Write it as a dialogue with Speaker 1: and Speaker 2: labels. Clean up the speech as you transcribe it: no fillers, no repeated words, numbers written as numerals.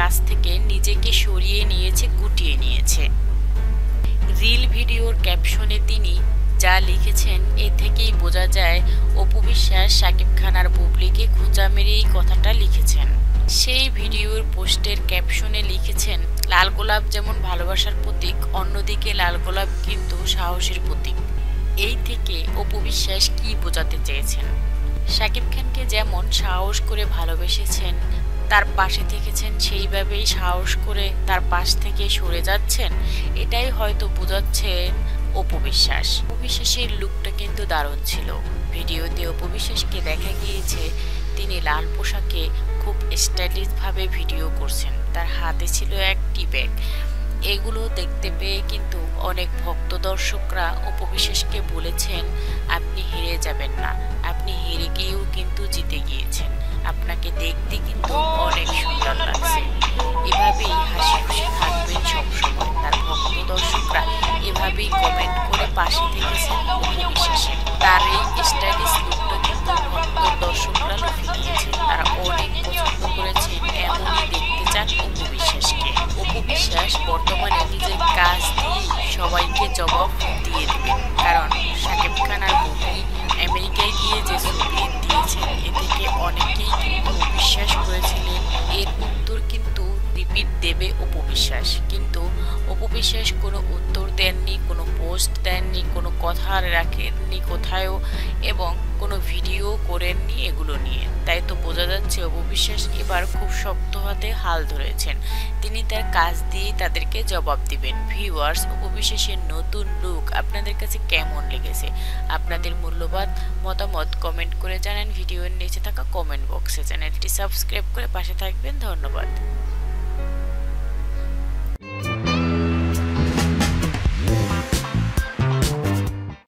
Speaker 1: কাছ থেকে নিজেকে সরিয়ে নিয়েছে, গুটিয়ে নিয়েছে। রিল ভিডিওর ক্যাপশনে তিনি যা লিখেছেন এ থেকেই বোঝা যায় অপু বিশ্বাস শাকিব খান আর বুবলিকে খোঁচা মেরে এই কথাটা লিখেছেন। সেই ভিডিওর পোস্টের ক্যাপশনে লিখেছেন, লাল গোলাপ যেমন ভালোবাসার প্রতীক, অন্যদিকে লাল গোলাপ কিন্তু সাহসের প্রতীক। এই থেকে অপু বিশ্বাস কি বোঝাতে চেয়েছেন? শাকিব খানকে যেমন সাহস করে ভালোবেসেছেন, তার পাশে থেকেছেন, সেইভাবেই সাহস করে তার পাশ থেকে সরে যাচ্ছেন, এটাই হয়তো বোঝাচ্ছেন অপু বিশ্বাস। অপু বিশ্বাসের লুকটা কিন্তু দারুণ ছিল। ভিডিওতে অপু বিশ্বাসকে দেখা গিয়েছে তিনি লাল পোশাকে খুব স্টাইলিশ ভাবে ভিডিও করছেন, তার হাতে ছিল একটি ব্যাগ। এগুলো দেখতে পেয়ে কিন্তু অনেক ভক্ত দর্শকরা অপু বিশ্বাসকে বলেছেন, আপনি হেরে যাবেন না, আপনি হেরে গিয়েও কিন্তু জিতে গিয়েছেন, আপনাকে দেখতে কিন্তু অনেক সুন্দর লাগছে। এভাবেই হাসি খুশি থাকবেন সবসময়। তার ভক্ত দর্শকরা এভাবেই কমেন্ট করে পাশে থেকেছেন অপু বিশ্বাসের। তার এই স্টাইলিশ লুকটা কিন্তু ভক্ত দর্শকরা লুফে নিয়েছে, তারা অনেক পছন্দ করেছেন, এমনই দেখতে চান অপু বিশ্বাসকে। অপু বিশ্বাস বর্তমানে নিজের কাজ দিয়ে সবাইকে জবাব দিয়ে দেবেন, কারণ শাকিব খান আর বুবলি আমেরিকায় গিয়ে যে ছবি দিয়েছেন এ থেকে অনেকেই কিন্তু বিশ্বাস করেছিলেন এর উত্তর কিন্তু রিপিট দেবে অপু বিশ্বাস, কিন্তু অপু বিশ্বাস কোনো উত্তর দেননি, কোনো পোস্ট দেননি, কোনো কথা রাখেননি কোথায়ও, এবং কোনো ভিডিও করেননি এগুলো নিয়ে। তাই তো বোঝা যাচ্ছে অপু বিশ্বাস এবার খুব শক্ত হাতে হাল ধরেছেন, তিনি তার কাজ দিয়ে তাদেরকে জবাব দিবেন। ভিউয়ার্স, অপু বিশ্বাসের নতুন লুক আপনাদের কাছে কেমন লেগেছে? আপনাদের মূল্যবান মতামত কমেন্ট করে জানান ভিডিওর নিচে থাকা কমেন্ট বক্সে। চ্যানেলটি সাবস্ক্রাইব করে পাশে থাকবেন। ধন্যবাদ।